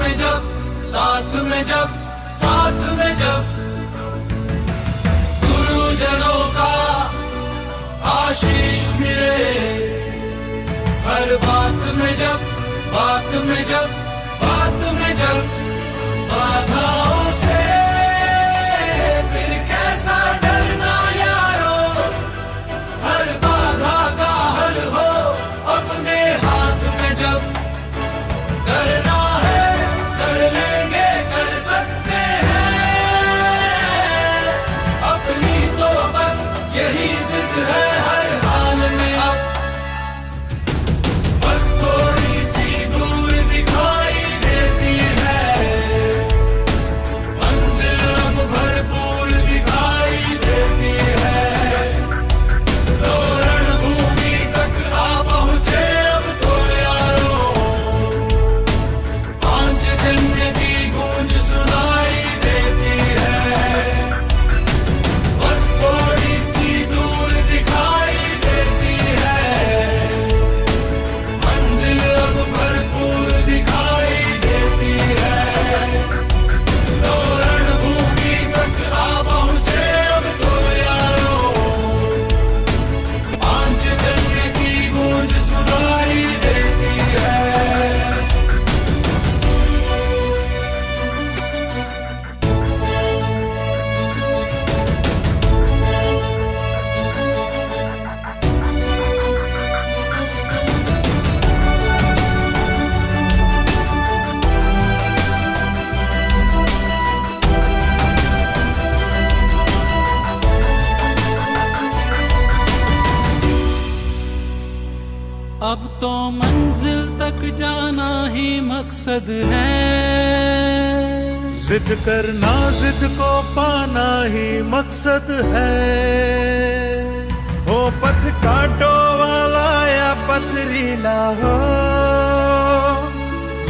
में जब, साथ में जब, साथ में जब गुरुजनों का आशीष मिले, हर बात में जब, बात में जब, बात में जब बाधाओं से फिर कैसा डरना यारो, हर बाधा का हल हो अपने हाथ में जब, करना है कर लेंगे, कर सकते हैं, अपनी तो बस यही जिद है हर हाल में अब, बस थोड़ी सी दूर दिखाई देती है, मंजिल अब भरपूर दिखाई देती है, तो रणभूमि तक आ पहुंचे अब तो यारो, पांचजन्य की गूंज सुनाई देती है, बस थोड़ी सी दूर दिखाई देती है, मंजिल अब भरपूर दिखाई देती है, तो रणभूमि तक आ पहुंचे अब तो यारो, पांचजन्य की गूंज सुनाई देती है। अब तो मंजिल तक जाना ही मकसद है, जिद करना जिद को पाना ही मकसद है, हो पथ कांटो वाला या पथरीला हो,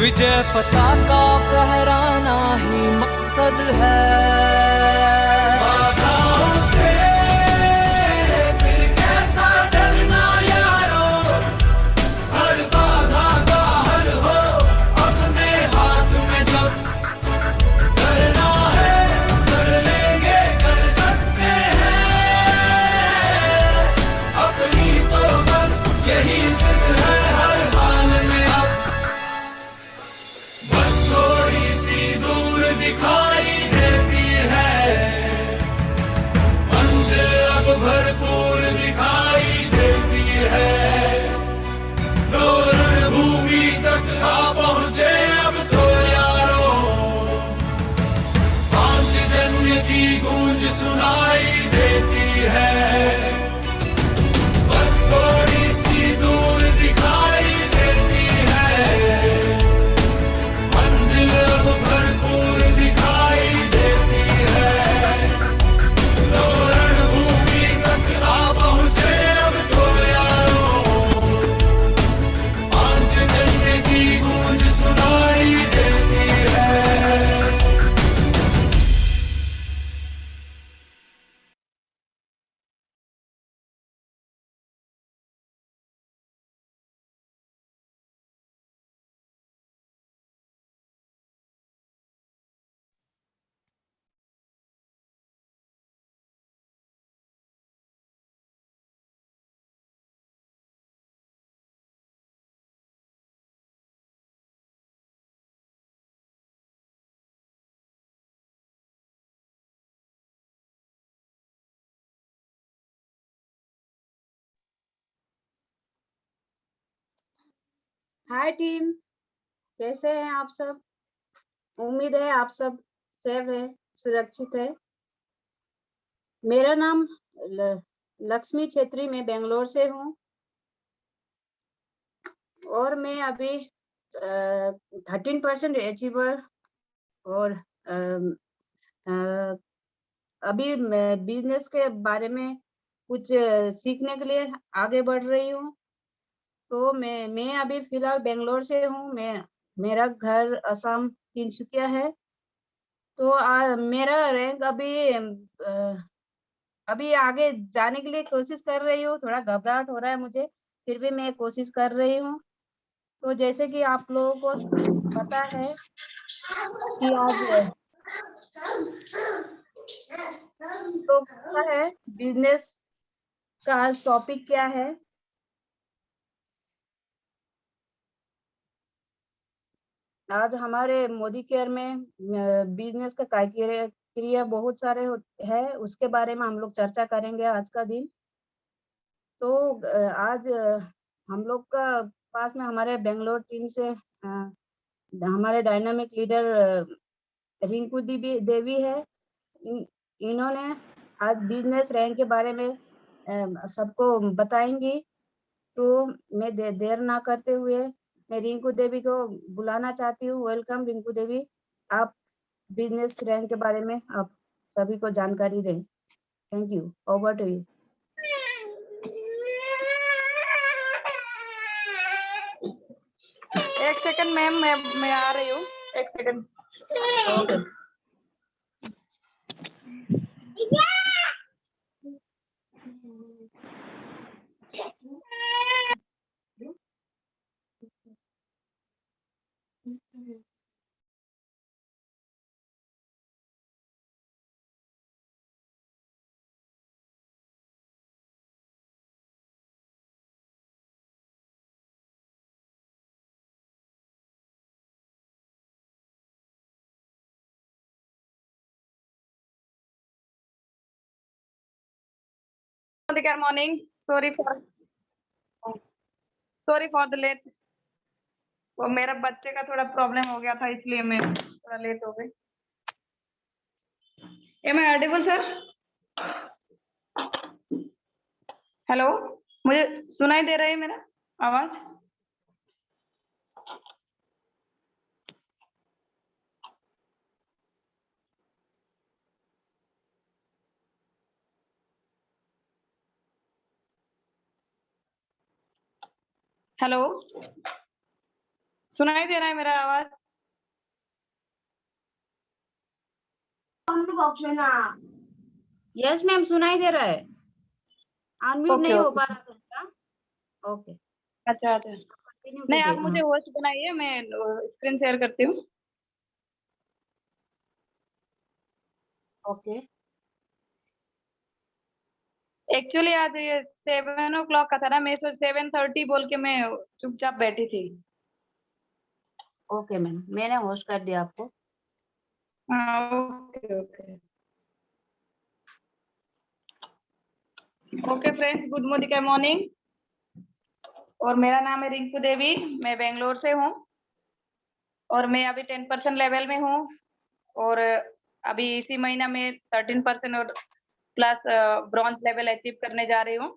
विजय पताका फहराना ही मकसद है, बाधाओं से फिर कैसा डरना यारो, हर बाधा का हल हो अपने हाथ में जब, करना है कर लेंगे, कर सकते हैं, अपनी तो बस यही जिद है हर हाल में अब, बस थोड़ी सी दूर दिखाई देती है, मंजिल अब भरपूर दिखाई देती है, लो रणभूमि तक आ पहुंचे अब तो यारो, पांचजन्य की गूंज सुनाई देती है, बस थोड़ी सी दूर दिखाई देती है, मंजिल अब भरपूर दिखाई देती है, तो रणभूमि तक आ पहुंचे अब तो यारो, पांचजन्य की गूंज सुनाई देती है। हाय टीम, कैसे हैं आप सब? उम्मीद है आप सब सेफ है, सुरक्षित है। मेरा नाम लक्ष्मी छेत्री, मैं बेंगलोर से हूँ और मैं अभी 13% अचीवर और अभी बिजनेस के बारे में कुछ सीखने के लिए आगे बढ़ रही हूँ। तो मैं अभी फिलहाल बेंगलोर से हूँ। मेरा घर असम तिनसुकिया है। तो मेरा रैंक अभी आगे जाने के लिए कोशिश कर रही हूँ। थोड़ा घबराहट हो रहा है मुझे, फिर भी मैं कोशिश कर रही हूँ। तो जैसे कि आप लोगों को पता है कि आज तो क्या है बिजनेस का आज टॉपिक क्या है? आज हमारे मोदी केयर में बिजनेस का क्राइटेरिया बहुत सारे है, उसके बारे में हम लोग चर्चा करेंगे आज का दिन। तो आज हम लोग का पास में हमारे बेंगलोर टीम से हमारे डायनामिक लीडर रिंकू देवी है। इन्होंने आज बिजनेस रैंक के बारे में सबको बताएंगी। तो मैं देर ना करते हुए मैं रिंकू देवी को बुलाना चाहती हूँ। वेलकम रिंकू देवी, आप बिजनेस रैंक के बारे में आप सभी को जानकारी दें। Thank you, over to you. एक सेकंड मैम, मैं आ रही हूँ, एक second. Okay. Good morning. Sorry for the late. वो मेरा बच्चे का थोड़ा प्रॉब्लम हो गया था, इसलिए मैं थोड़ा लेट हो गई। Am I audible, sir? Hello, मुझे सुनाई दे रहा है मेरा आवाज? हेलो, सुनाई दे रहा है मेरा आवाज? यस मैम, सुनाई दे रहा है। अनम्यूट Okay, नहीं हो okay. पा रहा था। ओके, अच्छा, कंटिन्यू नहीं आप कीजिए। मुझे होस्ट बनाइए, मैं स्क्रीन शेयर करती हूँ। ओके, एक्चुअली आज ये 7 o'clock का था ना, मैं 7:30 बोल के मैं चुपचाप बैठी थी। ओके मैम, मैंने होस्ट कर दिया आपको। हाँ, ओके फ्रेंड्स, गुड मॉर्निंग। और मेरा नाम है रिंकू देवी, मैं बेंगलोर से हूँ और मैं अभी 10% लेवल में हूँ और अभी इसी महीना में 13% और प्लस ब्रॉन्ज लेवल अचीव करने जा रही हूँ।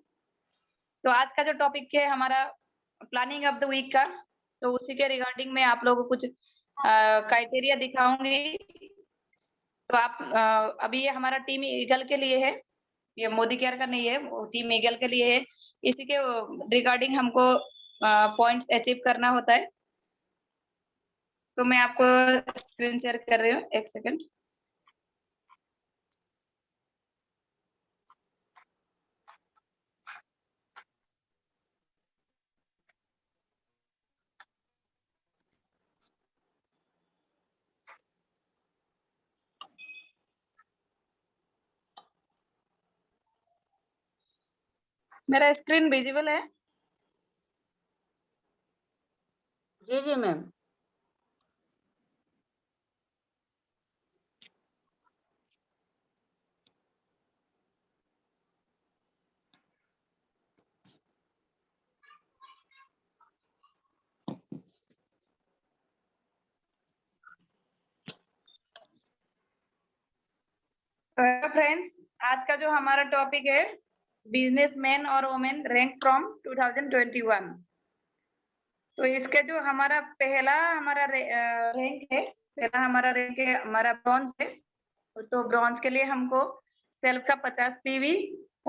तो आज का जो टॉपिक है हमारा प्लानिंग ऑफ द वीक का, तो उसी के रिगार्डिंग में आप लोगों को कुछ क्राइटेरिया दिखाऊंगी। तो आप अभी ये हमारा टीम ईगल के लिए है, ये मोदी केयर का नहीं है, वो टीम ईगल के लिए है। इसी के रिगार्डिंग हमको पॉइंट्स अचीव करना होता है। तो मैं आपको स्क्रीन शेयर कर रही हूँ, एक सेकंड। मेरा स्क्रीन विजिबल है? जी जी मैम। फ्रेंड्स, आज का जो हमारा टॉपिक है बिजनेसमैन और वुमेन रैंक फ्रॉम 2021। तो इसके जो हमारा पहला रैंक है, हमारा ब्रॉन्ज है। तो ब्रॉन्ज के लिए हमको सेल्फ का 50 पीवी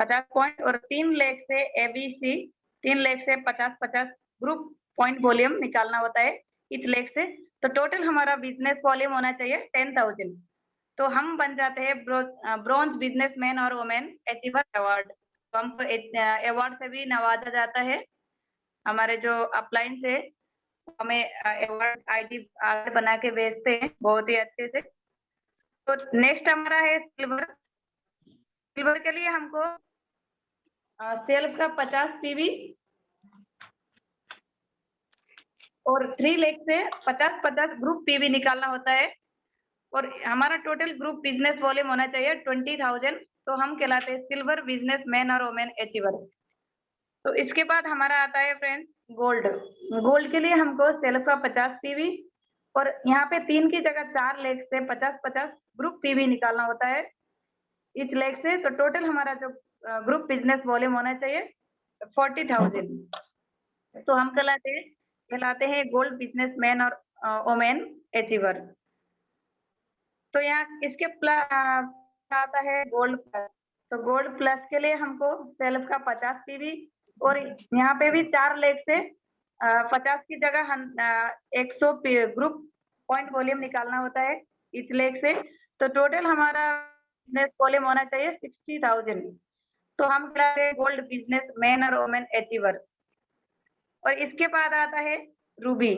50 पॉइंट और 3 लेख से एबीसी 3 लेख से 50-50 ग्रुप पॉइंट वॉल्यूम निकालना होता है इस लेख से। तो टोटल हमारा बिजनेस वॉल्यूम होना चाहिए 10,000। तो हम बन जाते हैं ब्रॉन्ज बिजनेसमैन और वुमेन अचीवर अवार्ड। तो हमको अवार्ड से भी नवाजा जाता है हमारे जो अपलाइन से। हमें अवार्ड आईडी बना के भेजते हैं बहुत ही अच्छे से। तो नेक्स्ट हमारा है सिल्वर। सिल्वर के लिए हमको सेल्फ का 50 पीवी और 3 लाख से 50-50 ग्रुप पीवी निकालना होता है और हमारा टोटल ग्रुप बिजनेस वॉल्यूम होना चाहिए 20,000। तो हम कहलाते हैं सिल्वर बिजनेस मैन और वोमेन अचीवर। तो इसके बाद हमारा आता है फ्रेंड्स गोल्ड। गोल्ड के लिए हमको सेल्फ का 50 पीवी और यहाँ पे 3 की जगह 4 लाख से 50-50 ग्रुप पीवी निकालना होता है इस लाख से। तो टोटल हमारा जो ग्रुप बिजनेस वॉल्यूम होना चाहिए 40,000। तो हम कहलाते हैं गोल्ड बिजनेस मैन और वोमेन अचीवर। तो यहाँ इसके प्लस आता है गोल्ड प्लस। तो गोल्ड प्लस के लिए हमको सेल्फ का 50 पीवी और यहाँ पे भी 4 लाख से 50 की जगह 100 ग्रुप पॉइंट वॉल्यूम निकालना होता है इस लाख से। तो टोटल हमारा बिजनेस वॉल्यूम होना चाहिए 60,000। तो हम कहलाते हैं गोल्ड बिजनेस मैन और वोमेन अचीवर। और इसके बाद आता है रूबी।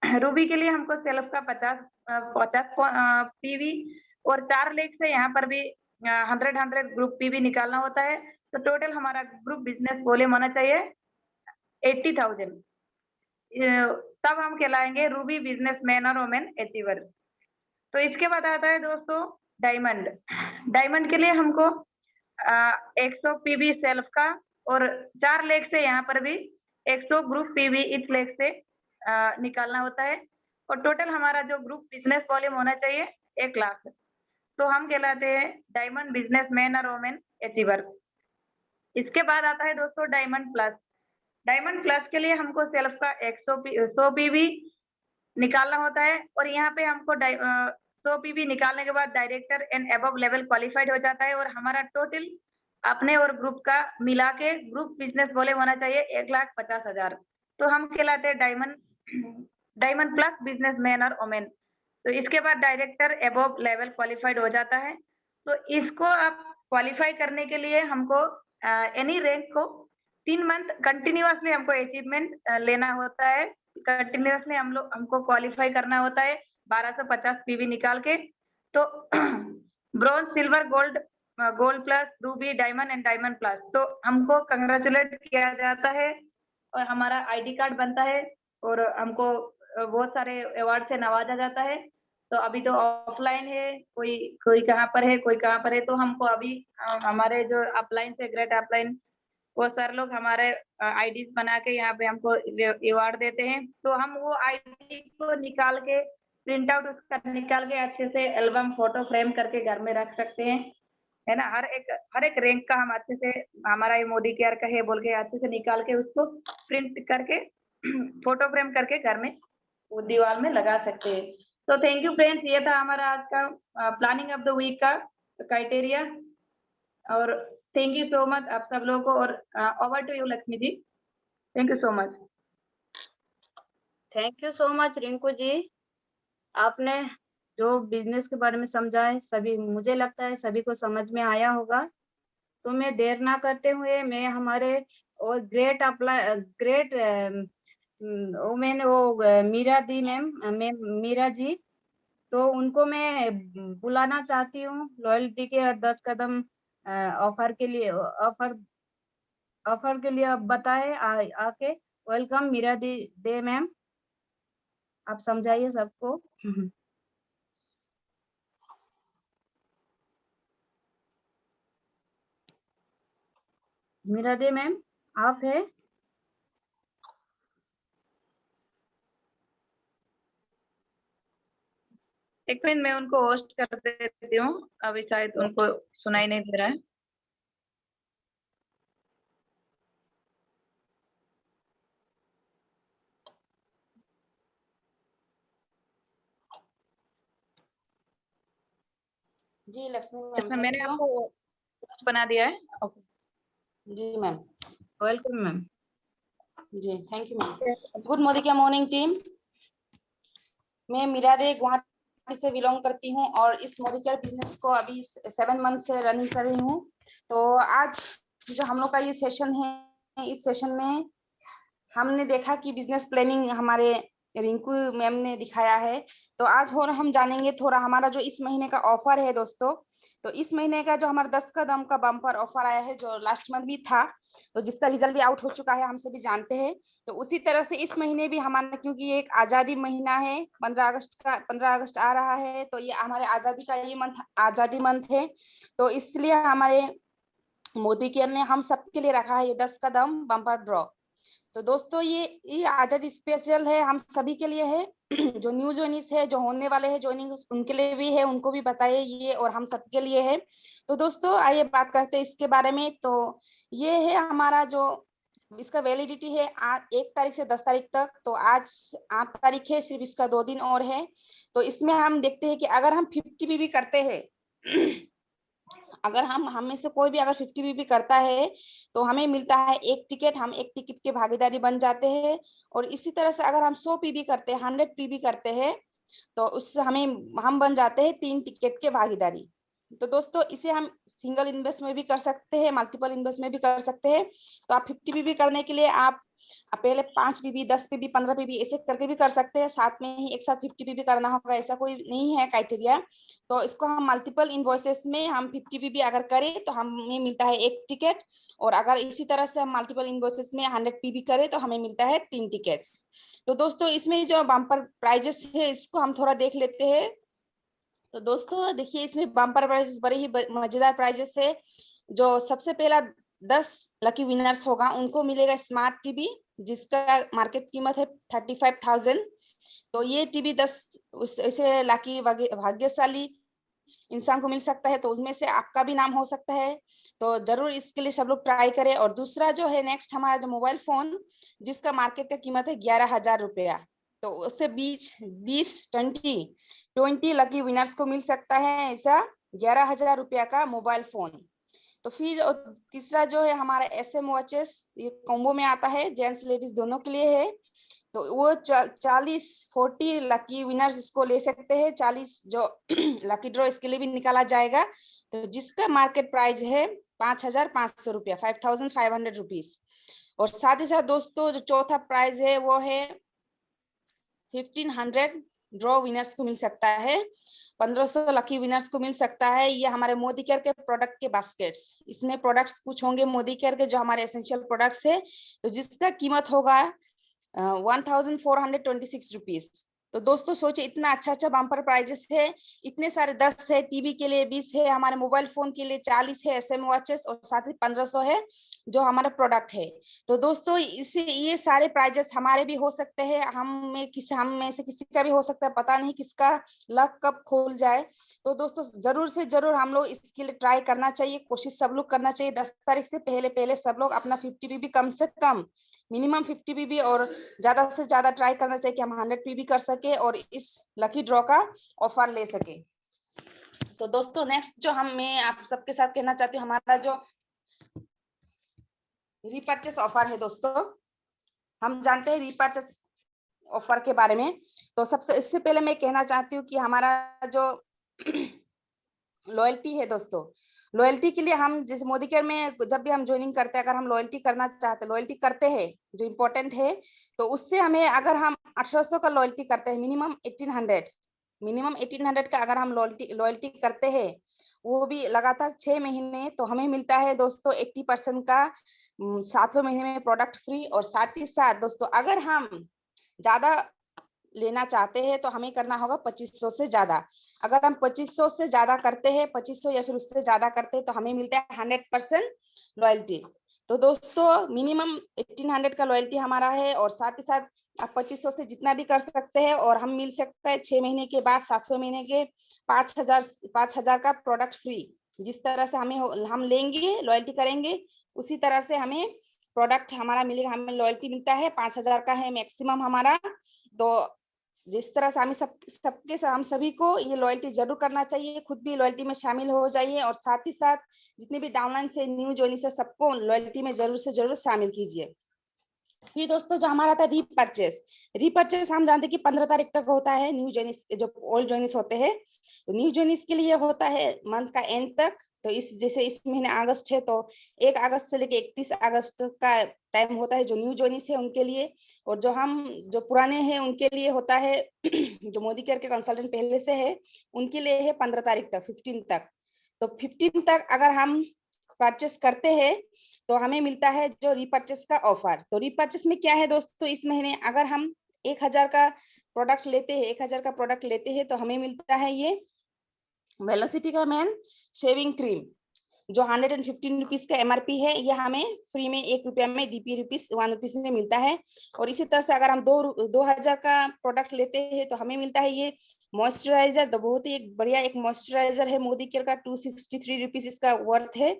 रूबी के लिए हमको सेल्फ का 50 पीवी और 4 लाख से यहाँ पर भी 100 ग्रुप पीवी निकालना होता है। तो टोटल हमारा ग्रुप बिजनेस वॉल्यूम होना चाहिए 80,000। तब हम कहलाएंगे रूबी बिजनेस मैन और वोमेन अचीवर। तो इसके बाद आता है दोस्तों डायमंड। डायमंड के लिए हमको 100 पीवी सेल्फ का और 4 लाख से यहाँ पर भी 100 ग्रुप पीवी इस लाख से निकालना होता है और टोटल हमारा जो ग्रुप बिजनेस वॉल्यूम होना चाहिए 1 लाख। तो हम कहलाते हैं डायमंड बिजनेस मैन और वोमेन अचीवर। इसके बाद आता है दोस्तों डायमंड प्लस। डायमंड प्लस के लिए हमको सेल्फ का 100 पीवी निकालना होता है और यहाँ पे हमको 100 पीवी निकालने के बाद director and above level qualified हो जाता है और हमारा टोटल अपने और ग्रुप का मिला के ग्रुप बिजनेस वॉल्यूम होना चाहिए 1,50,000। तो हम कहलाते हैं डायमंड प्लस बिजनेस मैन और वोमेन। तो इसके बाद डायरेक्टर अबव लेवल क्वालिफाइड हो जाता है। तो इसको आप क्वालिफाई करने के लिए हमको एनी रैंक को 3 मंथ कंटिन्यूअसली हमको अचीवमेंट लेना होता है। कंटिन्यूअसली हमको क्वालिफाई करना होता है 1250 पीवी निकाल के। तो bronze, silver, gold plus, Ruby, diamond and diamond plus. तो हमको कंग्रेचुलेट किया जाता है और हमारा आईडी कार्ड बनता है और हमको बहुत सारे अवार्ड से नवाजा जाता है। तो अभी तो ऑफलाइन है, कोई कहाँ पर है, कोई कहाँ पर है। तो हमको अभी हमारे जो अपलाइन से ग्रेट अपलाइन वो सर लोग हमारे आईडीज बना के यहाँ पे हमको अवार्ड देते हैं। तो हम वो आईडी को निकाल के प्रिंट आउट उसका निकाल के अच्छे से एल्बम फोटो फ्रेम करके घर में रख सकते हैं, है ना। हर एक रैंक का हम अच्छे से, हमारा ये मोदी केयर का है बोल के अच्छे से निकाल के उसको प्रिंट करके फोटो फ्रेम करके घर में वो दीवार में लगा सकते हैं। तो थैंक यू फ्रेंड्स, ये था हमारा आज का प्लानिंग ऑफ द वीक का क्राइटेरिया। और थैंक यू सो मच आप सब लोगों को। और over to you Lakshmi ji. Thank you so much. Thank you so much Rinku ji. आपने जो बिजनेस के बारे में समझा है सभी, मुझे लगता है सभी को समझ में आया होगा। तो मैं देर ना करते हुए मैं हमारे और ग्रेट वोमेन मीरा दी मैम मीरा जी, तो उनको मैं बुलाना चाहती हूँ लॉयल्टी के 10 कदम ऑफर के लिए। ऑफर के लिए आप बताए आके। वेलकम मीरा दी दे मैम, आप समझाइए सबको। मीरा दे मैम आप है? एक मिनट मैं उनको होस्ट कर देती हूँ, अभी शायद उनको सुनाई नहीं दे रहा है। जी लक्ष्मी मैम, मैंने आपको host बना दिया है। जी मैम। Welcome ma'am. जी thank you ma'am. Good morning team. मैं मीरा दे गुवाहाटी से बिलोंग करती हूँ और इस मोदी बिजनेस को अभी 7 मंथ से रनिंग कर रही हूँ। तो आज जो हम लोग का ये सेशन है, इस सेशन में हमने देखा कि बिजनेस प्लानिंग हमारे रिंकू मैम ने दिखाया है। तो आज और हम जानेंगे थोड़ा हमारा जो इस महीने का ऑफर है दोस्तों। तो इस महीने का जो हमारा 10 कदम का बम्पर ऑफर आया है, जो लास्ट मंथ भी था, तो जिसका रिजल्ट भी आउट हो चुका है, हम सभी जानते हैं। तो उसी तरह से इस महीने भी हमारा, क्योंकि ये एक आजादी महीना है, 15 अगस्त आ रहा है, तो ये हमारे आजादी का ये मंथ, आजादी मंथ है। तो इसलिए हमारे मोदी केयर ने हम सबके लिए रखा है ये 10 कदम बम्पर ड्रॉ। तो दोस्तों ये आजादी स्पेशल है, हम सभी के लिए है। जो न्यू ज्वाइनिंग है, जो होने वाले हैं ज्वाइनिंग, उनके लिए भी है, उनको भी बताइए ये, और हम सबके लिए है। तो दोस्तों आइए बात करते हैं इसके बारे में। तो ये है हमारा जो इसका वैलिडिटी है 1 तारीख से 10 तारीख तक। तो आज 8 तारीख है, सिर्फ इसका 2 दिन और है। तो इसमें हम देखते हैं कि अगर हम 50 बीबी करते हैं, अगर हम में से कोई भी अगर 50 बीबी करता है, तो हमें मिलता है 1 टिकट, हम 1 टिकट के भागीदारी बन जाते हैं। और इसी तरह से अगर हम 100 पीबी करते हैं, 100 पीबी करते हैं, तो उससे हम बन जाते हैं 3 टिकट के भागीदारी। तो दोस्तों इसे हम सिंगल इन्वेस्ट में भी कर सकते हैं, मल्टीपल इन्वेस्ट में भी कर सकते हैं। तो आप 50 बीबी करने के लिए आप पहले 5 बीबी, 10 बीबी, 15 बीबी ऐसे करके भी कर सकते हैं, साथ में ही एक साथ 50 बीबी करना होगा, ऐसा कोई नहीं है क्राइटेरिया। तो इसको हम मल्टीपल इनवॉइसेस में हम 50 बीबी अगर करें तो हमें मिलता है 1 टिकट, और अगर इसी तरह से हम मल्टीपल इनवॉइसेस में 100 बीबी करें तो हमें मिलता है 3 टिकट्स। तो दोस्तों इसमें जो बम्पर प्राइजेस है इसको हम थोड़ा देख लेते हैं। तो दोस्तों देखिए, इसमें बम्पर प्राइजेस बड़े ही मजेदार प्राइजेस है। जो सबसे पहला 10 लकी विनर्स होगा उनको मिलेगा स्मार्ट टीवी, जिसका मार्केट कीमत है 35,000। तो ये टीवी 10 ऐसे लकी भाग्यशाली इंसान को मिल सकता है, तो उसमें से आपका भी नाम हो सकता है। तो जरूर इसके लिए सब लोग ट्राई करें। और दूसरा जो है नेक्स्ट हमारा जो मोबाइल फोन, जिसका मार्केट का कीमत है 11,000 रुपया, तो उससे 20 लकी विनर्स को मिल सकता है ऐसा 11,000 रुपया का मोबाइल फोन। तो फिर तीसरा जो है हमारा SM वॉचेस, ये कॉम्बो में आता है, जेंट्स लेडीज दोनों के लिए है। तो वो 40 लकी विनर्स इसको ले सकते हैं। 40 जो लकी ड्रॉ इसके लिए भी निकाला जाएगा, तो जिसका मार्केट प्राइस है 5,500 रुपया, 5,500 रुपीज। और साथ ही साथ दोस्तों जो चौथा प्राइज है वो है 1,500 ड्रॉ विनर्स को मिल सकता है, 1500 लकी विनर्स को मिल सकता है। ये हमारे मोदी केयर के प्रोडक्ट के बास्केट्स, इसमें प्रोडक्ट्स कुछ होंगे मोदी केयर के जो हमारे एसेंशियल प्रोडक्ट्स है, तो जिसका कीमत होगा 1,426 रुपीज। तो दोस्तों सोचिए, इतना अच्छा बम्पर प्राइजेस है, इतने सारे 10 है, टीवी के लिए 20 है, हमारे मोबाइल फोन के लिए 40 है SM वॉचेस, और साथ ही 1500 है जो हमारा प्रोडक्ट है। तो दोस्तों इससे ये सारे प्राइजेस हमारे भी हो सकते हैं, हम में से किसी का भी हो सकता है, पता नहीं किसका लक कब खोल जाए। तो दोस्तों जरूर से जरूर हम लोग इसके लिए ट्राई करना चाहिए, कोशिश सब लोग करना चाहिए। 10 तारीख से पहले सब लोग अपना 50 बीबी कम से कम, मिनिमम 50 बीबी, और ज्यादा से ज्यादा ट्राई करना चाहिए कि हम 100 बीबी कर सके और इस लकी ड्रॉ का ऑफर ले सके। तो दोस्तों नेक्स्ट जो मैं आप सबके साथ कहना चाहती हूँ, हमारा जो रीपर्चेस ऑफर है दोस्तों, हम जानते हैं रीपर्चेस ऑफर के बारे में। तो सबसे इससे पहले मैं कहना चाहती हूँ कि हमारा जो लॉयल्टी है दोस्तों, लॉयल्टी के लिए हम जैसे मोदी केयर में जब भी हम ज्वाइनिंग करते हैं, अगर हम लॉयल्टी करना चाहते हैं, लॉयल्टी करते हैं जो इम्पोर्टेंट है, तो उससे हमें, अगर हम 1800 का लॉयल्टी करते हैं, मिनिमम 1800 का अगर हम लॉयल्टी करते हैं, वो भी लगातार 6 महीने, तो हमें मिलता है दोस्तों 80% का 7वें महीने में प्रोडक्ट फ्री। और साथ ही साथ दोस्तों अगर हम ज्यादा लेना चाहते हैं तो हमें करना होगा 2500 से ज्यादा। अगर हम 2500 से ज्यादा करते हैं, 2500 या फिर उससे ज्यादा करते हैं, तो हमें मिलता है 100% लॉयल्टी। तो दोस्तों मिनिमम 1800 का लॉयल्टी हमारा है, और साथ ही साथ आप 2500 से जितना भी कर सकते हैं, और हम मिल सकता है 6 महीने के बाद, 7वें महीने के 5,000 का प्रोडक्ट फ्री। जिस तरह से हम लेंगे, लॉयल्टी करेंगे, उसी तरह से हमें प्रोडक्ट हमारा मिलेगा, हमें लॉयल्टी मिलता है। 5,000 का है मैक्सिमम हमारा। तो जिस तरह से हम सभी को ये लॉयल्टी जरूर करना चाहिए, खुद भी लॉयल्टी में शामिल हो जाइए, और साथ ही साथ जितने भी डाउनलाइन से न्यू ज्वाइनिंग से सबको लॉयल्टी में जरूर से जरूर शामिल कीजिए। फिर दोस्तों जो हमारा था रीपरचेस हम जानते हैं कि 15 तारीख तक होता है। न्यू जॉइनिस जो ओल्ड जॉइनिस होते हैं, तो न्यू जॉइनिस के लिए होता है मंथ का एंड तक। तो इस जैसे इस महीने अगस्त है, तो 1 अगस्त से लेके 31 अगस्त का टाइम होता है जो न्यू जॉइनिस है उनके लिए। और जो पुराने हैं उनके लिए होता है जो मोदी केयर के कंसल्टेंट पहले से है उनके लिए है 15 तारीख तक, 15 तक। तो 15 तक अगर हम परचेस करते हैं तो हमें मिलता है जो रीपरचेस का ऑफर। तो रीपरचेस में क्या है दोस्तों, इस महीने अगर हम 1000 का प्रोडक्ट लेते हैं, 1000 का प्रोडक्ट लेते हैं तो हमें मिलता है ये वेलोसिटी का मैन शेविंग क्रीम जो 115 रुपीज का एमआरपी है। ये हमें फ्री में 1 रुपया में डीपी रुपीज 1 रुपीज में मिलता है। और इसी तरह से अगर हम 2000 का प्रोडक्ट लेते हैं तो हमें मिलता है ये मॉइस्चराइजर। तो बहुत ही एक बढ़िया एक मॉइस्चराइजर है मोदी केयर का, 263 रुपीज इसका वर्थ है।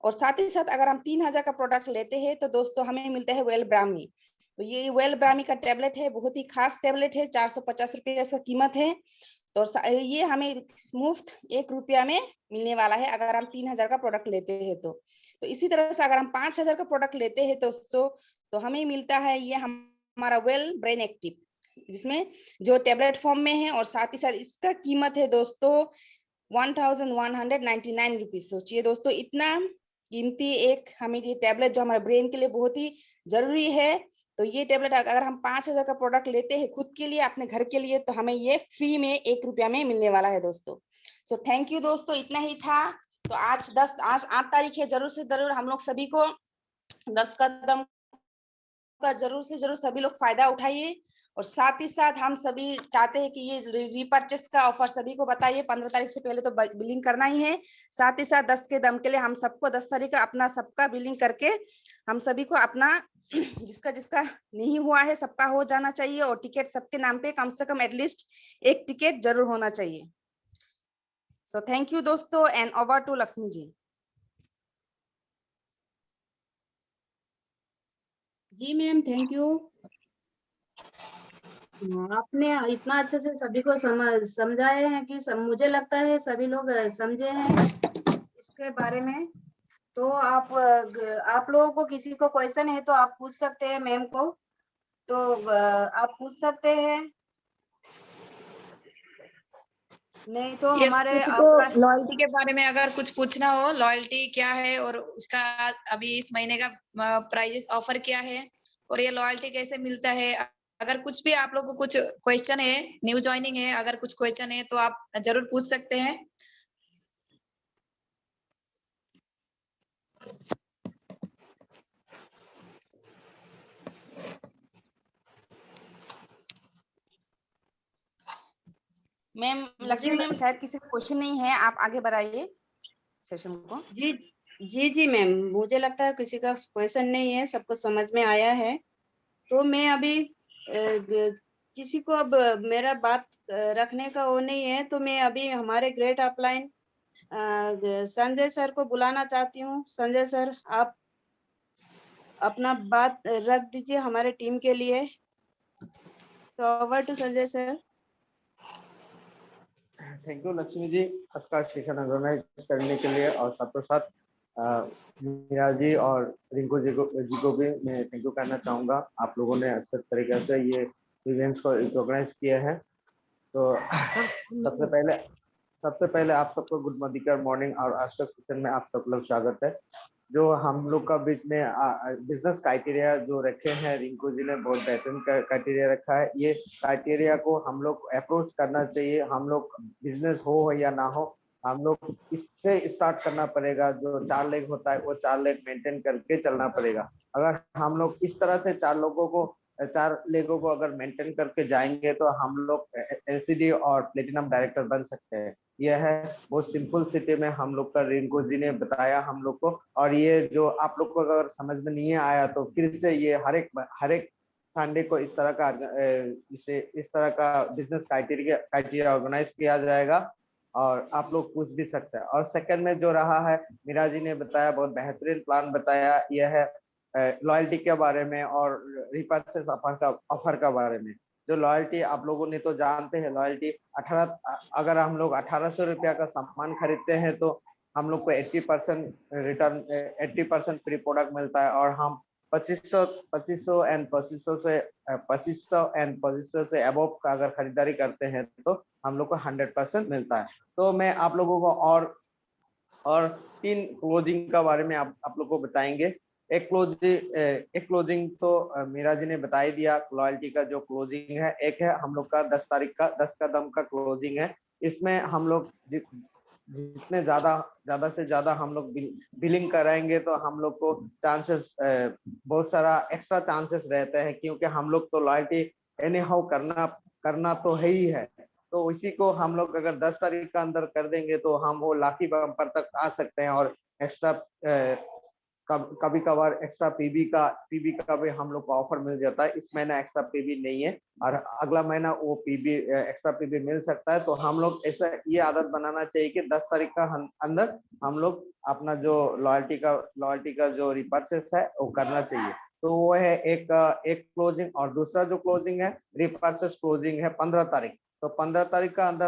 और साथ ही साथ अगर हम 3000 का प्रोडक्ट लेते हैं तो दोस्तों हमें मिलता है वेल ब्राह्मी। तो ये वेल ब्राह्मी का टेबलेट है, बहुत ही खास टेबलेट है, 450 रुपये इसका कीमत है। तो ये हमें मुफ्त 1 रुपया में मिलने वाला है अगर हम 3000 का प्रोडक्ट लेते हैं। तो इसी तरह से अगर हम 5000 का प्रोडक्ट लेते हैं तो हमें मिलता है ये हमारा वेल ब्रेन एक्टिव, जिसमें जो टेबलेट फॉर्म में है। और साथ ही साथ इसका कीमत है दोस्तों 1199 रुपीज। सोचिए दोस्तों, इतना कीमती एक हमें ये टेबलेट जो हमारे ब्रेन के लिए बहुत ही जरूरी है। तो ये टेबलेट अगर हम 5000 का प्रोडक्ट लेते हैं खुद के लिए, अपने घर के लिए, तो हमें ये फ्री में 1 रुपया में मिलने वाला है दोस्तों। सो थैंक यू दोस्तों, इतना ही था। तो आज 8 तारीख है, जरूर से जरूर हम लोग सभी को 10 कदम का जरूर से जरूर सभी लोग फायदा उठाइए। और साथ ही साथ हम सभी चाहते हैं कि ये रीपरचेस का ऑफर सभी को बताइए। 15 तारीख से पहले तो बिलिंग करना ही है। साथ ही साथ 10 के दम के लिए हम सबको 10 तारीख का अपना सबका बिलिंग करके हम सभी को अपना जिसका जिसका नहीं हुआ है सबका हो जाना चाहिए। और टिकट सबके नाम पे कम से कम एटलीस्ट 1 टिकट जरूर होना चाहिए। सो थैंक यू दोस्तों, and over to Lakshmi ji. जी मैम, थैंक यू। आपने इतना अच्छे से सभी को समझाए हैं कि मुझे लगता है सभी लोग समझे हैं इसके बारे में। तो आप लोगों को किसी को क्वेश्चन है तो आप पूछ सकते हैं मैम को, तो आप पूछ सकते हैं, नहीं तो हमारे किसी को लॉयल्टी के बारे में अगर कुछ पूछना हो, लॉयल्टी क्या है और उसका अभी इस महीने का प्राइस ऑफर क्या है और ये लॉयल्टी कैसे मिलता है, अगर कुछ भी आप लोग को कुछ क्वेश्चन है, न्यू ज्वाइनिंग है, अगर कुछ क्वेश्चन है तो आप जरूर पूछ सकते हैं। मैम लक्ष्मी मैम, शायद किसी का क्वेश्चन नहीं है, आप आगे बढ़ाइए सेशन को। जी जी मैम, मुझे लगता है किसी का क्वेश्चन नहीं है, सबको समझ में आया है। तो मैं अभी किसी को अब मेरा बात रखने का वो नहीं है, तो मैं अभी हमारे ग्रेट अपलाइन संजय सर को बुलाना चाहती हूँ। संजय सर, आप अपना बात रख दीजिए हमारे टीम के लिए। तो over to Sanjay sir. Thank you Lakshmi ji, आज का सेशन ऑर्गेनाइज करने के लिए। और साथों साथ मीरा जी और रिंकू जी को भी मैं थैंक यू कहना चाहूँगा। आप लोगों ने अच्छे तरीके से ये इवेंट्स को ऑर्गेनाइज किए हैं। तो सबसे पहले आप सबको गुड मॉर्निंग और आज का सेशन में आप सब लोग स्वागत है। जो हम लोग का बीच में बिजनेस क्राइटेरिया जो रखे हैं, रिंकू जी ने बहुत बेहतरीन क्राइटेरिया रखा है। ये क्राइटेरिया को हम लोग अप्रोच करना चाहिए। हम लोग बिजनेस हो या ना हो, हम लोग इससे स्टार्ट करना पड़ेगा। जो 4 लेग होता है वो 4 लेग मेंटेन करके चलना पड़ेगा। अगर हम लोग इस तरह से 4 लेगों को अगर मेंटेन करके जाएंगे तो हम लोग एलसीडी और प्लेटिनम डायरेक्टर बन सकते हैं। यह है बहुत सिंपल सिटी में हम लोग का रिंकू जी ने बताया हम लोग को। और ये जो आप लोग को अगर समझ में नहीं आया तो फिर से ये हर एक संडे को इस तरह का बिजनेस क्राइटेरिया ऑर्गेनाइज किया जाएगा और आप लोग पूछ भी सकते हैं। और सेकंड में जो रहा है, मीरा जी ने बताया, बहुत बेहतरीन प्लान बताया। यह है लॉयल्टी के बारे में और रिपर्चेस ऑफर का बारे में। जो लॉयल्टी आप लोगों ने तो जानते हैं, लॉयल्टी अगर हम लोग 1800 रुपया का सामान खरीदते हैं तो हम लोग को 80% रिटर्न 80% फ्री प्रोडक्ट मिलता है। और हम 2500 एंड 2500 से अबव का अगर खरीदारी करते हैं तो हम लोग को 100% मिलता है। तो मैं आप लोगों को और 3 क्लोजिंग का बारे में आप लोग को बताएंगे। एक क्लोजिंग तो मीरा जी ने बता ही दिया, लॉयल्टी का जो क्लोजिंग है। एक है हम लोग का 10 तारीख का 10 का दम का क्लोजिंग है। इसमें हम लोग जितने ज्यादा से ज्यादा हम लोग बिलिंग कराएंगे तो हम लोग को चांसेस बहुत सारा एक्स्ट्रा चांसेस रहते हैं, क्योंकि हम लोग तो लॉयल्टी एनी हाउ करना तो है ही है। तो इसी को हम लोग अगर 10 तारीख का अंदर कर देंगे तो हम वो लाकी बम्पर तक आ सकते हैं, और एक्स्ट्रा कभी कभार एक्स्ट्रा पीबी का भी हम लोग को ऑफर मिल जाता है। इस महीना एक्स्ट्रा पीबी नहीं है और अगला महीना वो पीबी एक्स्ट्रा पीबी मिल सकता है। तो हम लोग ऐसा ये आदत बनाना चाहिए कि 10 तारीख का अंदर हम लोग अपना जो लॉयल्टी का जो रिपर्चेस है वो करना चाहिए। तो वो है एक क्लोजिंग। और दूसरा जो क्लोजिंग है रिपर्चेस क्लोजिंग है 15 तारीख। तो 15 तारीख का अंदर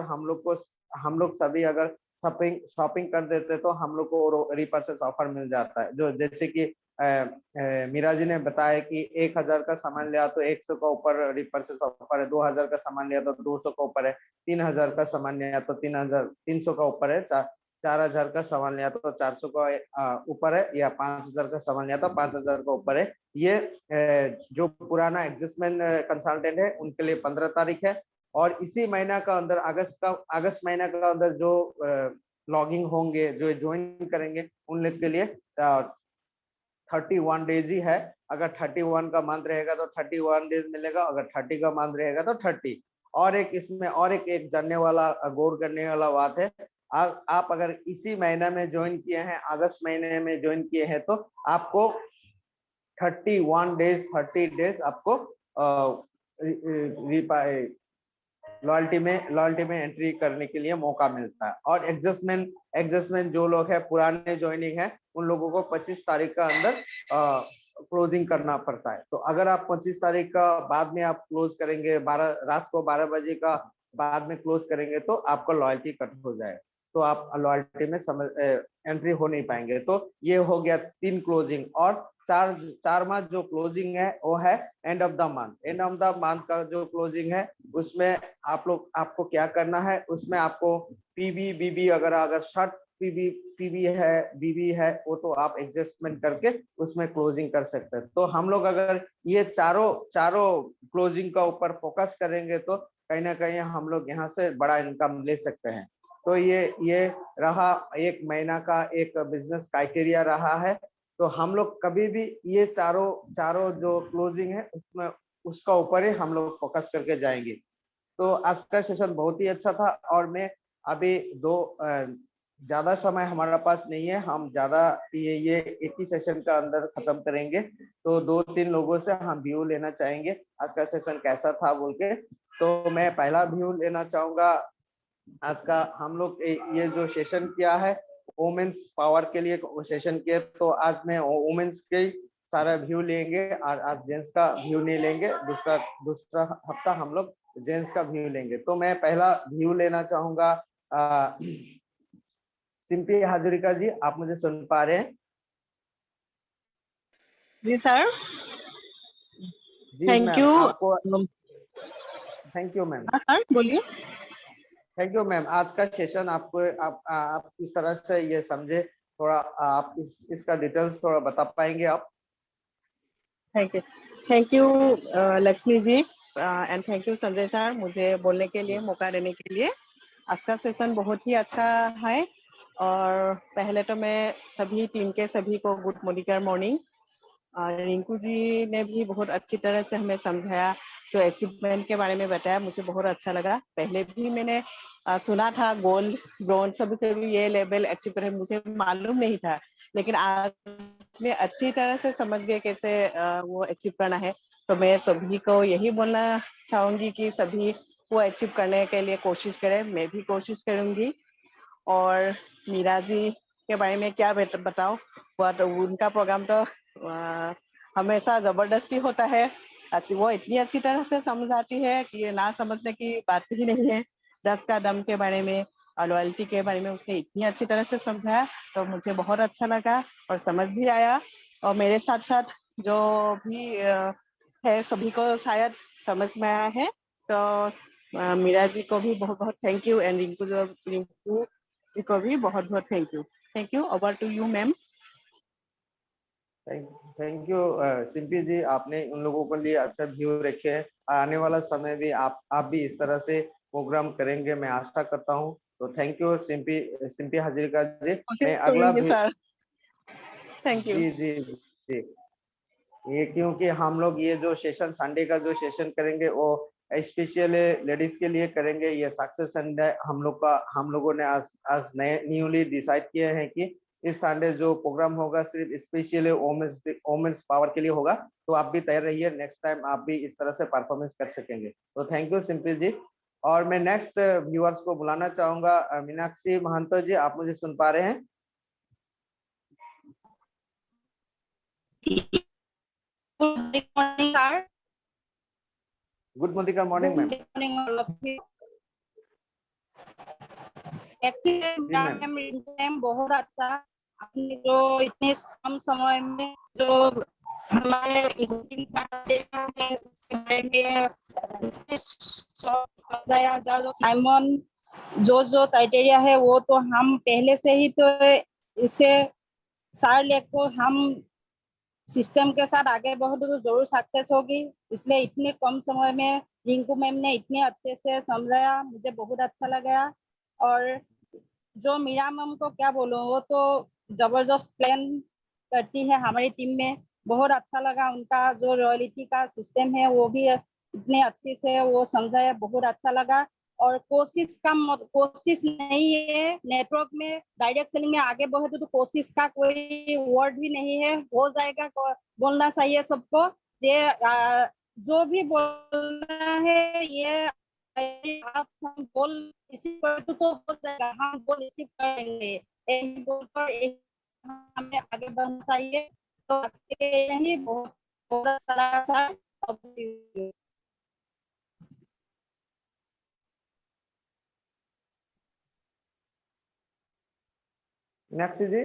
हम लोग सभी अगर शॉपिंग कर देते तो हम लोग को रिपर्चेस ऑफर मिल जाता है। जो जैसे कि मीरा जी ने बताया कि 1000 का सामान लिया तो 100 का ऊपर रिपर्चेस ऑफर है, 2000 का सामान लिया तो 200 का ऊपर है, 3000 का सामान लिया तो 300 का ऊपर है, 4000 का सामान लिया तो 400 का ऊपर है, या 5000 का सामान लिया तो 5000 का ऊपर है। ये जो पुराना एडजस्टमेंट कंसल्टेंट है उनके लिए 15 तारीख है। और इसी महीना का अंदर अगस्त महीना का अंदर जो लॉगिंग होंगे, जो ज्वाइन करेंगे, उन लोग के लिए 31 डेज ही है। अगर 31 का मंथ रहेगा तो 31 डेज मिलेगा, अगर 30 का मंथ रहेगा तो 30। और एक इसमें और एक जानने वाला गौर करने वाला बात है, आप अगर इसी महीना में ज्वाइन किए हैं, अगस्त महीने में ज्वाइन किए हैं, तो आपको 30 डेज आपको लॉयल्टी में एंट्री करने के लिए मौका मिलता है। और एडजस्टमेंट जो लोग हैं पुराने ज्वाइनिंग है उन लोगों को 25 तारीख का अंदर क्लोजिंग करना पड़ता है। तो अगर आप 25 तारीख का बाद में आप क्लोज करेंगे, रात को 12 बजे का बाद में क्लोज करेंगे तो आपका लॉयल्टी कट हो जाएगा, तो आप लॉयल्टी में एंट्री हो नहीं पाएंगे। तो ये हो गया 3 क्लोजिंग। और चारवा जो क्लोजिंग है वो है एंड ऑफ द मंथ का जो क्लोजिंग है, उसमें आपको क्या करना है, उसमें आपको पीबी बीबी अगर शर्ट पीबी है बीबी है वो तो आप एडजस्टमेंट करके उसमें क्लोजिंग कर सकते हैं। तो हम लोग अगर ये चारों क्लोजिंग का ऊपर फोकस करेंगे तो कहीं ना कहीं हम लोग यहाँ से बड़ा इनकम ले सकते हैं। तो ये रहा एक महीना का एक बिजनेस क्राइटेरिया रहा है। तो हम लोग कभी भी ये चारों जो क्लोजिंग है उसमें उसका ऊपर ही हम लोग फोकस करके जाएंगे। तो आज का सेशन बहुत ही अच्छा था। और मैं अभी ज्यादा समय हमारा पास नहीं है, हम ज्यादा ये एक ही सेशन का अंदर खत्म करेंगे। तो 2-3 लोगों से हम व्यू लेना चाहेंगे आज का सेशन कैसा था बोल के। तो मैं पहला व्यू लेना चाहूंगा आज का। हम लोग ये जो सेशन किया है वुमेन्स पावर के लिए सेशन किया, तो आज मैं वुमेन्स के सारा व्यू लेंगे और आज जेंट्स का व्यू नहीं लेंगे। दूसरा हफ्ता हम लोग जेंट्स का व्यू लेंगे। तो मैं पहला व्यू लेना चाहूंगा सिंपी हाजरिका जी, आप मुझे सुन पा रहे हैं? जी sir, thank you. Thank you ma'am. Sir बोलिए। Thank you ma'am. आज का सेशन आप किस तरह से ये समझे, थोड़ा आप इसका डिटेल्स थोड़ा बता पाएंगे आप? Thank you Lakshmi ji and thank you Sanjay sir, मुझे बोलने के लिए मौका देने के लिए। आज का सेशन बहुत ही अच्छा है। और पहले तो मैं सभी टीम के सभी को गुड मॉर्निंग। रिंकू जी ने भी बहुत अच्छी तरह से हमें समझाया, जो अचीवमेंट के बारे में बताया, मुझे बहुत अच्छा लगा। पहले भी मैंने सुना था गोल्ड ब्रॉन्ज सभी के भी ये लेवल अचीव करे, मुझे मालूम नहीं था, लेकिन आज मैं अच्छी तरह से समझ गए कैसे वो अचीव करना है। तो मैं सभी को यही बोलना चाहूंगी कि सभी वो अचीव करने के लिए कोशिश करें, मैं भी कोशिश करूंगी। और मीरा जी के बारे में क्या बताओ, तो उनका प्रोग्राम तो हमेशा जबरदस्ती होता है। वो इतनी अच्छी तरह से समझाती है कि ये ना समझने की बात ही नहीं है। 10 का दम के बारे में और लॉयल्टी के बारे में उसने इतनी अच्छी तरह से समझाया, तो मुझे बहुत अच्छा लगा और समझ भी आया। और मेरे साथ साथ जो भी है सभी को शायद समझ में आया है। तो मीरा जी को भी बहुत बहुत thank you and Rinku ji को भी बहुत बहुत thank you. Thank you. Over to you ma'am. Thank you Simpi ji, आपने उन लोगों के लिए अच्छा व्यू रखे हैं। आने वाला समय भी आप भी इस तरह से प्रोग्राम करेंगे, मैं आशा करता हूं। तो थैंक यू सिंपी हाजरिका जी। मैं कोशिश अगला करेंगे सर। Thank you. जी जी जी, ये क्योंकि हम लोग ये जो सेशन संडे का जो सेशन करेंगे वो स्पेशली लेडीज के लिए करेंगे। ये सक्सेस संडे हम लोगों ने आज न्यूली डिसाइड किए हैं कि इस संडे जो प्रोग्राम होगा सिर्फ स्पेशली वोमेन्स पावर के लिए होगा। तो आप भी तैयार रहिए, नेक्स्ट टाइम आप भी इस तरह से परफॉर्मेंस कर सकेंगे। तो थैंक यू सिंपल जी। और मैं नेक्स्ट व्यूअर्स को बुलाना चाहूंगा। मीनाक्षी महंतो जी, आप मुझे सुन पा रहे हैं? Good morning, sir. Good morning ma'am. Good morning, all of you. Actually, ma'am बहुत अच्छा, आपने जो इतने कम समय में जो हमारे साइमन जो क्राइटेरिया है वो तो हम पहले से ही तो इसे सार लेको हम सिस्टम के साथ आगे बढ़े तो जरूर सक्सेस होगी। इसलिए इतने कम समय में रिंकू मैम ने इतने अच्छे से समझाया, मुझे बहुत अच्छा लगा। और जो मीरा मैम को क्या बोलूं, वो तो जबरदस्त प्लान करती है हमारी टीम में। बहुत अच्छा लगा उनका जो रॉयल्टी का सिस्टम है वो भी इतने अच्छे से वो समझाया, बहुत अच्छा लगा। और कोशिश नहीं है, नेटवर्क में डायरेक्ट सेलिंग में आगे बढ़े तो कोशिश का कोई वर्ड भी नहीं है, हो जाएगा। बोलना चाहिए सबको, ये जो भी बोलना है ये हम बोल इसी पर तो हो जाएगा, हम बोल इसी करेंगे, यही बोलकर हमें आगे बढ़ना चाहिए। तो नहीं, बहुत बहुत अच्छा लगा sir. Meenakshi ji,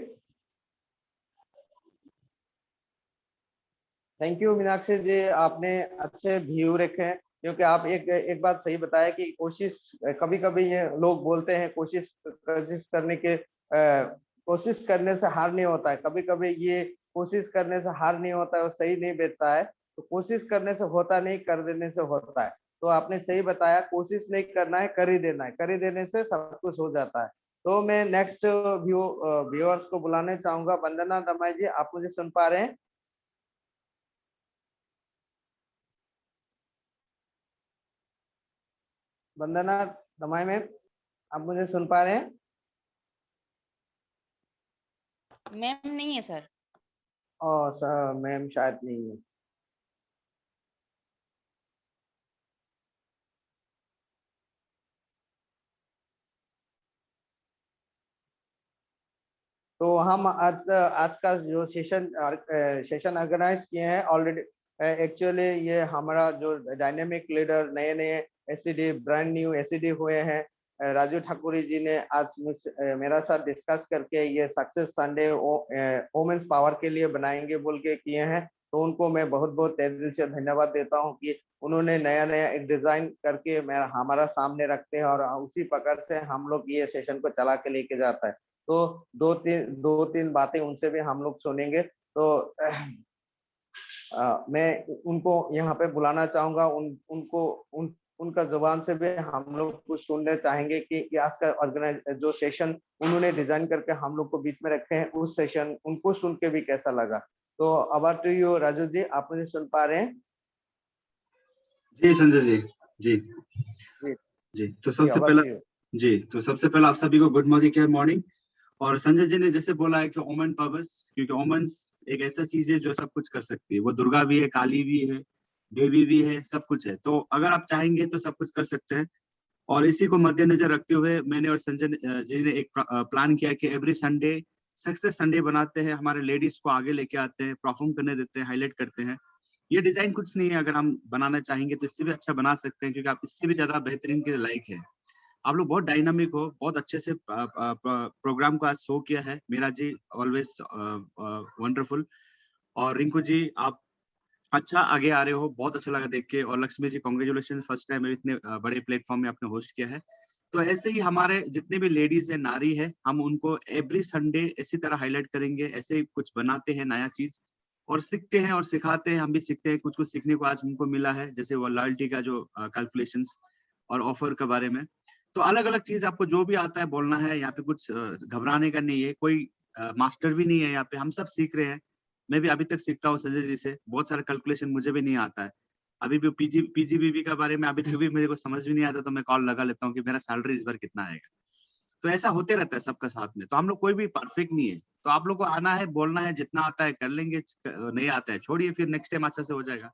thank you Meenakshi ji, आपने अच्छे व्यू रखे हैं। क्योंकि आप एक बात सही बताया कि कोशिश कभी कभी ये लोग बोलते हैं कोशिश करने से हार नहीं होता है। कभी कभी ये कोशिश करने से हार नहीं होता है और सही नहीं बैठता है। तो कोशिश करने से होता नहीं, कर देने से होता है। तो आपने सही बताया, कोशिश नहीं करना है, कर ही देना है, कर ही देने से सब कुछ हो जाता है। तो मैं नेक्स्ट व्यूअर्स को बुलाने चाहूंगा। वंदना दमाई जी, आप मुझे सुन पा रहे हैं? वंदना दमाई मैम, आप मुझे सुन पा रहे हैं? मैम नहीं है सर। सर मैम शायद नहीं है। तो हम आज का जो सेशन ऑर्गेनाइज किए हैं ऑलरेडी। एक्चुअली ये हमारा जो डायनेमिक लीडर नए एससीडी ब्रांड न्यू एससीडी हुए हैं, राजू ठाकुरी जी ने आज मेरा साथ डिस्कस करके ये सक्सेस संडे वोमेन्स पावर के लिए बनाएंगे बोल के किए हैं। तो उनको मैं बहुत बहुत तहे दिल से धन्यवाद देता हूं कि उन्होंने नया एक डिजाइन करके हमारा सामने रखते हैं और उसी प्रकार से हम लोग ये सेशन को चला के लेके जाता है। तो दो तीन बातें उनसे भी हम लोग सुनेंगे। तो मैं उनको यहाँ पे बुलाना चाहूंगा। उनका जुबान से भी हम लोग कुछ सुनने चाहेंगे कि आज का जो सेशन उन्होंने डिजाइन करके हम लोग को बीच में रखे हैं, उस सेशन उनको सुन के भी कैसा लगा। तो ओवर टू यू राजू जी, आप मुझे सुन पा रहे हैं? जी संजय जी। जी तो सबसे पहला आप सभी को गुड मॉर्निंग। और संजय जी ने जैसे बोला है कि ओमन पावर्स, क्योंकि ओमन एक ऐसा चीज है जो सब कुछ कर सकती है। वो दुर्गा भी है, काली भी है, देवी भी है, सब कुछ है। तो अगर आप चाहेंगे तो सब कुछ कर सकते हैं। और इसी को मद्देनजर रखते हुए मैंने और संजय जी ने एक प्लान किया कि एवरी संडे सक्सेस संडे बनाते हैं, हमारे लेडीज को आगे लेके आते हैं, परफॉर्म करने देते हैं, हाईलाइट करते हैं। ये डिजाइन कुछ नहीं है, अगर हम बनाना चाहेंगे तो इससे भी अच्छा बना सकते हैं, क्योंकि आप इससे भी ज्यादा बेहतरीन के लायक है। आप लोग बहुत डायनामिक हो, बहुत अच्छे से प्रोग्राम को आज शो किया है। Meera ji always wonderful. और रिंकू जी आप अच्छा आगे आ रहे हो, बहुत अच्छा लगा देख के। और Lakshmi ji congratulation, first time इतने बड़े प्लेटफॉर्म में आपने होस्ट किया है। तो ऐसे ही हमारे जितने भी लेडीज है, नारी है, हम उनको एवरी संडे इसी तरह हाईलाइट करेंगे, ऐसे ही कुछ बनाते हैं नया चीज और सीखते हैं और सिखाते हैं। हम भी सीखते हैं, कुछ कुछ सीखने को आज हमको मिला है, जैसे वो लॉयल्टी का जो कैलकुलेशंस और ऑफर के बारे में। तो अलग अलग चीज आपको जो भी आता है बोलना है, यहाँ पे कुछ घबराने का नहीं है, कोई मास्टर भी नहीं है यहाँ पे, हम सब सीख रहे हैं। मैं भी अभी तक सीखता हूँ संजय जी से, बहुत सारा कैलकुलेशन मुझे भी नहीं आता है। अभी भी पीजीबीबी के बारे में अभी तक भी मेरे को समझ भी नहीं आता, तो मैं कॉल लगा लेता हूँ कि मेरा सैलरी इस बार कितना आएगा। तो ऐसा होते रहता है सबका साथ में, तो हम लोग कोई भी परफेक्ट नहीं है। तो आप लोग को आना है, बोलना है, जितना आता है कर लेंगे, नहीं आता है छोड़िए, फिर नेक्स्ट टाइम अच्छा से हो जाएगा।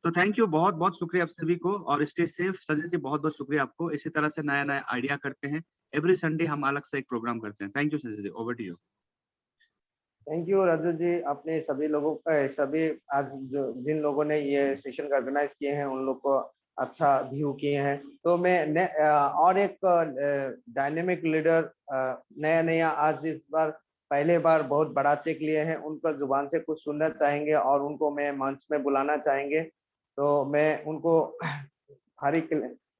तो थैंक यू, बहुत बहुत शुक्रिया आप सभी को, और स्टे सेफ। संजय जी बहुत बहुत शुक्रिया आपको। इसी तरह से नया नया आइडिया करते हैं, एवरी संडे हम अलग से एक प्रोग्राम करते हैं। Thank you Sanjay ji, over to you. Thank you Raju ji, अपने सभी लोगों का, सभी आज जो जिन लोगों ने ये सेशन ऑर्गेनाइज किए हैं उन लोग को अच्छा व्यू किए हैं। तो मैं और एक डायनेमिक लीडर नया नया आज इस बार पहले बार बहुत बड़ा चेक लिए हैं, उनका जुबान से कुछ सुनना चाहेंगे और उनको मैं मंच में बुलाना चाहेंगे। तो मैं उनको हरी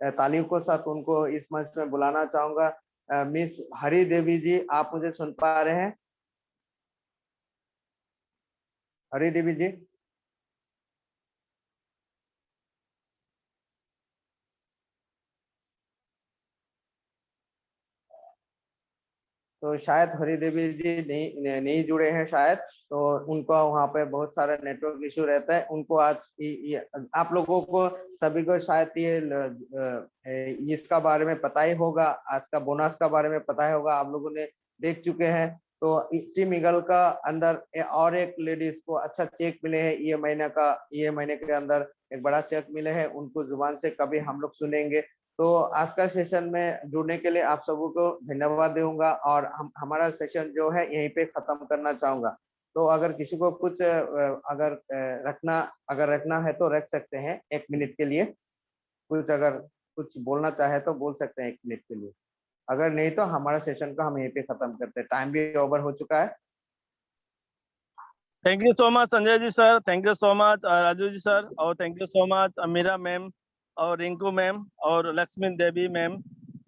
तालियों के साथ उनको इस मंच में बुलाना चाहूंगा। मिस हरी देवी जी, आप मुझे सुन पा रहे हैं? हरी देवी जी, तो शायद हरी देवी जी नहीं जुड़े हैं शायद, तो उनको वहाँ पे बहुत सारा नेटवर्क इशू रहता है। उनको आज आप लोगों को सभी को शायद ये इसका बारे में पता ही होगा, आज का बोनस का बारे में पता ही होगा, आप लोगों ने देख चुके हैं। तो टीम ईगल का अंदर और एक लेडीज को अच्छा चेक मिले हैं, ये महीने के अंदर एक बड़ा चेक मिले हैं, उनको जुबान से कभी हम लोग सुनेंगे। तो आज का सेशन में जुड़ने के लिए आप सबों को धन्यवाद दूंगा, और हमारा सेशन जो है यहीं पे खत्म करना चाहूंगा। तो अगर किसी को कुछ अगर रखना है तो रख सकते हैं 1 मिनट के लिए, अगर कुछ बोलना चाहे तो बोल सकते हैं 1 मिनट के लिए, अगर नहीं तो हमारा सेशन को हम यहीं पे खत्म करते हैं, टाइम भी ओवर हो चुका है। Thank you so much Sanjay ji sir, thank you so much Raju ji sir, और thank you so much Meera ma'am और रिंकू मैम और लक्ष्मी देवी मैम।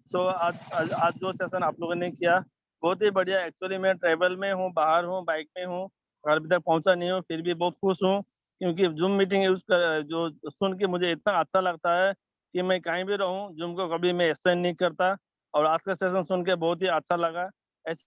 सो आज जो सेशन आप लोगों ने किया बहुत ही बढ़िया। एक्चुअली मैं ट्रेवल में हूँ, बाहर हूँ, बाइक में हूँ, अभी तक पहुँचा नहीं हूँ, फिर भी बहुत खुश हूँ, क्योंकि जूम मीटिंग यूज कर जो सुन के मुझे इतना अच्छा लगता है कि मैं कहीं भी रहूँ, जूम को कभी मैं एक्सटेंड नहीं करता। और आज का सेशन सुन के बहुत ही अच्छा लगा। ऐसे